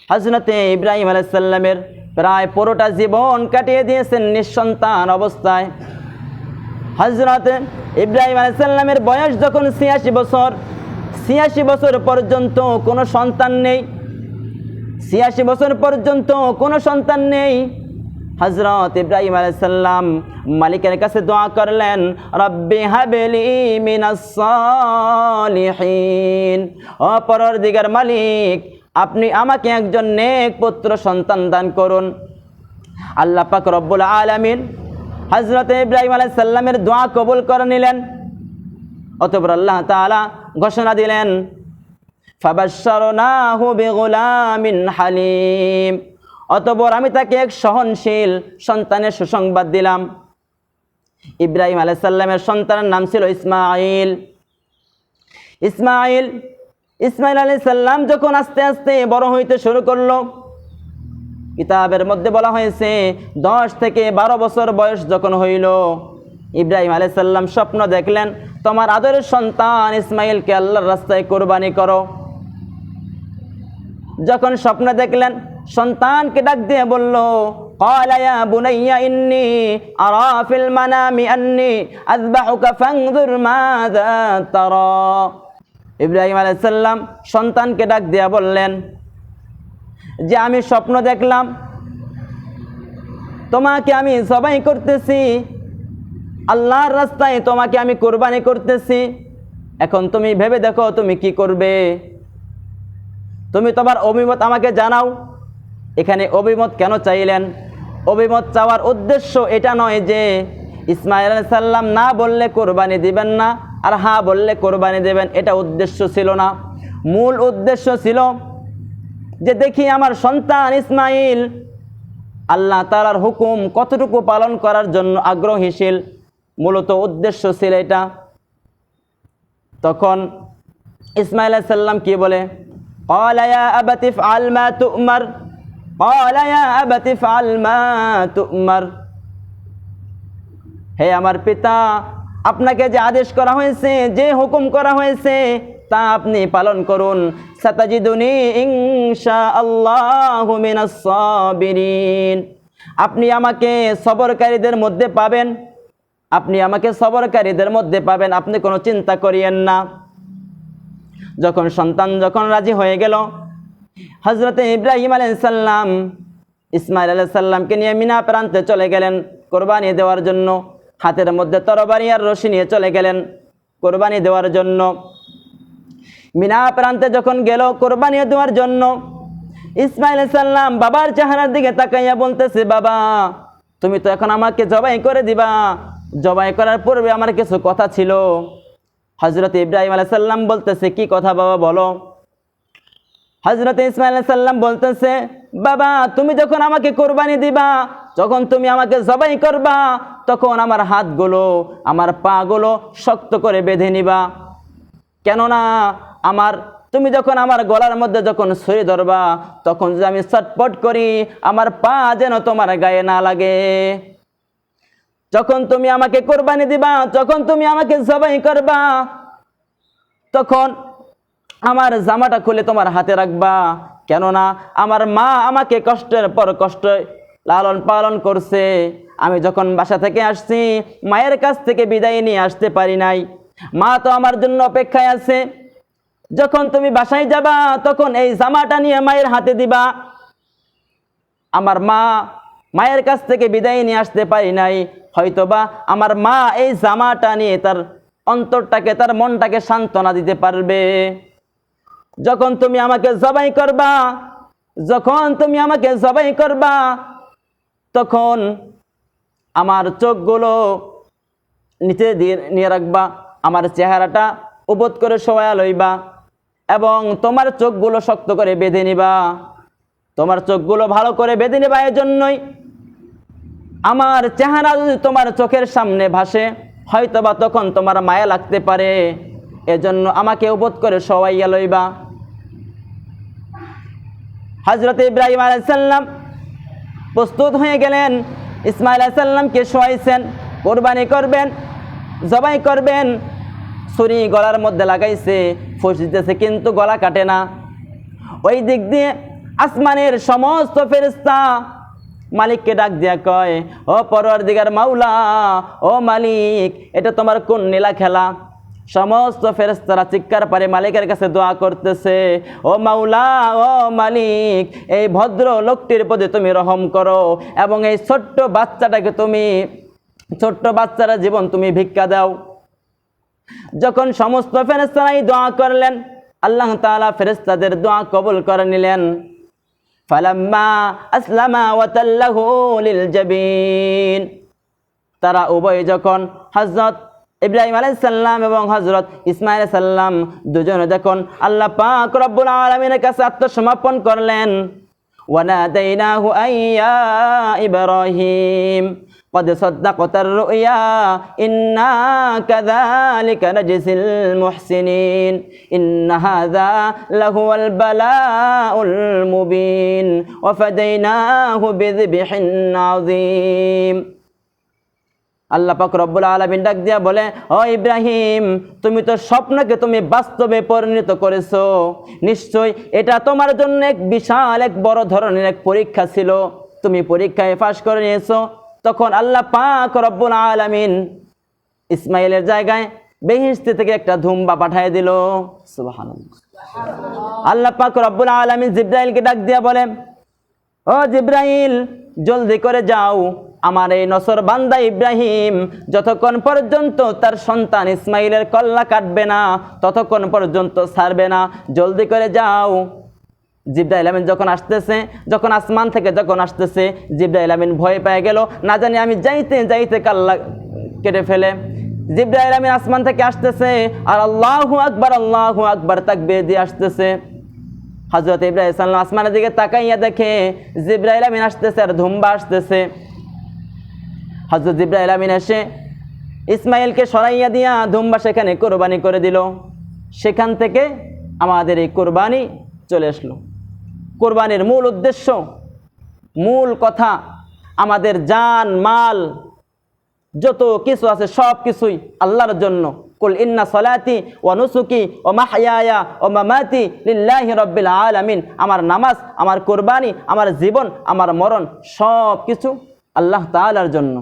হযরতে ইব্রাহিম আলাইহিস সালামের প্রায় পুরোটা জীবন কাটিয়ে দিয়েছেন নিঃসন্তান অবস্থায়। হযরতে ইব্রাহিম আলাইহিস সালামের বয়স যখন ৮৬ বছর, ৮৬ বছর পর্যন্ত কোনো সন্তান নেই, ৮৬ বছর পর্যন্ত কোনো সন্তান নেই। হযরত ইব্রাহিম আলাইহিস সালাম মালিকের কাছে দোয়া করলেন, রব্বি হাবলি মিনাস সালিহিন, ও পরওয়ারদিগার মালিক, আপনি আমাকে একজন নেক পুত্র সন্তান দান করুন। আল্লাহ পাক রব্বুল আলামিন হযরত ইব্রাহিম আলাইহিস সালামের দোয়া কবুল করে নিলেন। অতঃপর আল্লাহ তাআলা ঘোষণা দিলেন, ফাবাশশারনাহু বিগুলামিন হালিম, অতঃপর আমি তাকে এক সহনশীল সন্তানের সুসংবাদ দিলাম। ইব্রাহিম আলাইহিস সালামের সন্তানের নাম ছিল ইসমাঈল। ইসমাঈল আলাইহিস সালাম যখন আস্তে আস্তে বড় হইতে শুরু করলো, কিতাবের মধ্যে বলা হয়েছে 10 থেকে 12 বছর বয়স যখন হইল, ইব্রাহিম আলাইহিস সালাম স্বপ্ন দেখলেন, তোমার আদরের সন্তান ইসমাঈলকে আল্লাহর রাস্তায় কুরবানি করো। যখন স্বপ্ন দেখলেন, সন্তানকে ডাক দিয়ে বলল, ক্বালা ইয়া বুনাইয়া ইন্নী আরা ফিল মানামি আন্নী আযবাহুকা ফানজুর মাযা তারা। ইব্রাহিম আলাইহিস সালাম সন্তানকে ডাক দিয়ে বললেন যে আমি স্বপ্ন দেখলাম তোমাকে আমি জবাই করতেছি, আল্লাহর রাস্তায় তোমাকে আমি কুরবানি করতেছি, এখন তুমি ভেবে দেখো তুমি কি করবে, তুমি তোমার অভিমত আমাকে জানাও। এখানে অভিমত কেন চাইলেন? অভিমত চাওয়ার উদ্দেশ্য এটা নয় যে ইসমাঈল আলাইহিস সালাম না বললে কোরবানি দিবেন না আর হ্যাঁ বললে কোরবানি দেবেন, এটা উদ্দেশ্য ছিল না। মূল উদ্দেশ্য ছিল যে দেখি আমার সন্তান ইসমাঈল আল্লাহ তাআলার হুকুম কতটুকু পালন করার জন্য আগ্রহীশীল, মূলত উদ্দেশ্য ছিল এটা। তখন ইসমাঈল আলাইহিস সালাম কি বলে, ক্বালা ইয়া আবাতি ইফআল মা তু'মার, ক্বালা ইয়া আবাতি ইফআল মা তু'মার, হে আমার পিতা, আপনাকে যে আদেশ করা হয়েছে, যে হুকুম করা হয়েছে তা আপনি পালন করুন। সাতাজিদুনি ইনশাআল্লাহু মিনাস সাবিরিন, আপনি আমাকে সবরকারীদের মধ্যে পাবেন, আপনি আমাকে সবরকারীদের মধ্যে পাবেন, আপনি কোনো চিন্তা করিয়েন না। যখন সন্তান যখন রাজি হয়ে গেল, হযরতে ইব্রাহিম আলাইহিস সালাম ইসমাঈল আলাইহিস সালামকে নিয়ে মিনা প্রান্তে চলে গেলেন কোরবানি দেওয়ার জন্য। হাতের মধ্যে তরবারি আর রশি নিয়ে চলে গেলেন কোরবানি দেওয়ার জন্য। মিনা প্রান্তে যখন গেল কোরবানি দেওয়ার জন্য, ইসমাঈল আলাইহিস সালাম বাবার চেহারার দিকে তাকাইয়া বলতেছে, বাবা তুমি তো এখন আমাকে জবাই করে দিবা, জবাই করার পূর্বে আমার কিছু কথা ছিল। হযরত ইব্রাহিম আলাইহিস সালাম বলতেছে, কি কথা বাবা বলো। হযরত ইসমাঈল আলাইহিস সালাম বলতেছে, বাবা তুমি যখন আমাকে কোরবানি দিবা, যখন তুমি আমাকে জবাই করবা, তখন আমার হাতগুলো আমার পাগুলো শক্ত করে বেঁধে নিবা, কেননা তুমি যখন আমার গলার মধ্যে যখন ছুরি ধরবা, তখন যদি আমি ছটপট করি আমার পা যেন তোমার গায়ে না লাগে। যখন তুমি আমাকে কোরবানি দিবা, যখন তুমি আমাকে জবাই করবা, তখন আমার জামাটা খুলে তোমার হাতে রাখবা, কেননা আমার মা আমাকে কষ্টের পর কষ্ট লালন পালন করছে। আমি যখন বাসা থেকে আসছি, মায়ের কাছ থেকে বিদায় নিয়ে আসতে পারি নাই, মা তো আমার জন্য অপেক্ষায় আছে। যখন তুমি বাসায় যাবা, তখন এই জামাটা নিয়ে মায়ের হাতে দিবা। আমার মায়ের কাছ থেকে বিদায় নিয়ে আসতে পারি নাই, হয়তোবা আমার মা এই জামাটা নিয়ে তার অন্তরটাকে, তার মনটাকে সান্ত্বনা দিতে পারবে। যখন তুমি আমাকে জবাই করবা, যখন তুমি আমাকে জবাই করবা, তখন আমার চোখগুলো নিচে নিয়ে রাখবা, আমার চেহারাটা উবত করে শোয়া লইবা এবং তোমার চোখগুলো শক্ত করে বেঁধে নিবা। তোমার চোখগুলো ভালো করে বেঁধে নিবা, এজন্যই আমার চেহারা যদি তোমার চোখের সামনে ভাসে, হয়তোবা তখন তোমার মায়া লাগতে পারে, এজন্য আমাকে উবত করে শোয়াইয়া লইবা। হযরত ইব্রাহিম আলাইহিস সালাম প্রস্তুত হয়ে গেলেন, ইসমাঈল আলাইহিস সালামকে শোয়াইছেন, কোরবানি করবেন, জবাই করবেন। ছুরি গলার মধ্যে লাগাইছে, ফুঁস দিতেছে, কিন্তু গলা কাটে না। ওই দিক দিয়ে আসমানের সমস্ত ফেরেশতা মালিককে ডাক দিয়া কয়, ও পরওয়ারদিগার মাওলা, ও মালিক, এটা তোমার কোন নীলা খেলা? সমস্ত ফেরেশতারা চিৎকার পারে মালিকের কাছে দোয়া করতেছে, ও মাওলা, ও মালিক, এই ভদ্র লোকটির প্রতি তুমি রহম করো এবং এই ছোট্ট বাচ্চাটাকে তুমি, ছোট্ট বাচ্চারা জীবন তুমি ভিক্ষা দাও। যখন সমস্ত ফেরেশতারাই দোয়া করলেন, আল্লাহ তাআলা ফেরেশতাদের দোয়া কবুল করে নিলেন। ফালাম্মা আসলামা ওয়া তাল্লাহু লিল জাবিন, তারা উভয় যখন হযরত ইব্রাহিম আলাইহিস সালাম এবং হযরত ইসমাঈল আলাইহিস সালাম দুজনে যখন আল্লাহ পাক রব্বুল আলামিনের কাছে আত্মসমর্পণ করলেন, ওয়া নাদাইনাহু আইয়া ইব্রাহিম قد صدقت الرؤيا إنا كذلك نجزي المحسنين إن هذا لهو البلاء المبين وفديناه بذبح عظيم। আল্লাহ পাক রব্বুল আলামিন ডাক দিয়া বলে, ও ইব্রাহিম, তুমি তো স্বপ্নকে তুমি বাস্তবে পরিণত করেছো, নিশ্চয় এটা তোমার জন্য এক বিশাল এক বড় ধরনের এক পরীক্ষা ছিল, তুমি পরীক্ষায় পাশ করে নিয়েছো। তখন আল্লাহ পাক রব্বুল আলামিন ইসমাইলের জায়গায় বেহেশত থেকে একটা ধুমবা পাঠিয়ে দিল। সুবহানাল্লাহ। আল্লাহ পাক রব্বুল আলামিন জিবরাইলকে ডাক দিয়া বলে, ও জিবরাইল, জলদি করে যাও, আমার এই নসর বান্দা ইব্রাহিম যতক্ষণ পর্যন্ত তার সন্তান ইসমাইলের কল্লা কাটবে না ততক্ষণ পর্যন্ত ছাড়বে না, জলদি করে যাও। জিবরাইল আমিন যখন আসতেছে, যখন আসমান থেকে যখন আসতেছে, জিবরাইল আমিন ভয় পেয়ে গেল, না জানি আমি যাইতে যাইতে কাল্লা কেটে ফেলে। জিবরাইল আমিন আসমান থেকে আসতেছে আর আল্লাহু আকবার তাকবীর দিয়ে আসতেছে। হযরত ইব্রাহিম সাল্লাল্লাহু আসমানের দিকে তাকাইয়া দেখে জিবরাইল আমিন আসতেছে আর ধুমবা আসতেছে। হযরত জিবরাইল আমিন এসে ইসমাইলকে সরাইয়া দিয়া ধুমবা সেখানে কোরবানি করে দিল। সেখান থেকে আমাদের এই কোরবানি চলে আসলো। কোরবানির মূল উদ্দেশ্য, মূল কথা, আমাদের জান মাল যত কিছু আছে সব কিছুই আল্লাহর জন্য। কুল ইন্না সলাতি ওয়া নুসুকি ওয়া মাহইয়ায়া ওয়া মামাতি লিল্লাহি রাব্বিল আলামিন, আমার নামাজ, আমার কোরবানি, আমার জীবন, আমার মরণ সব কিছু আল্লাহ তাআলার জন্য।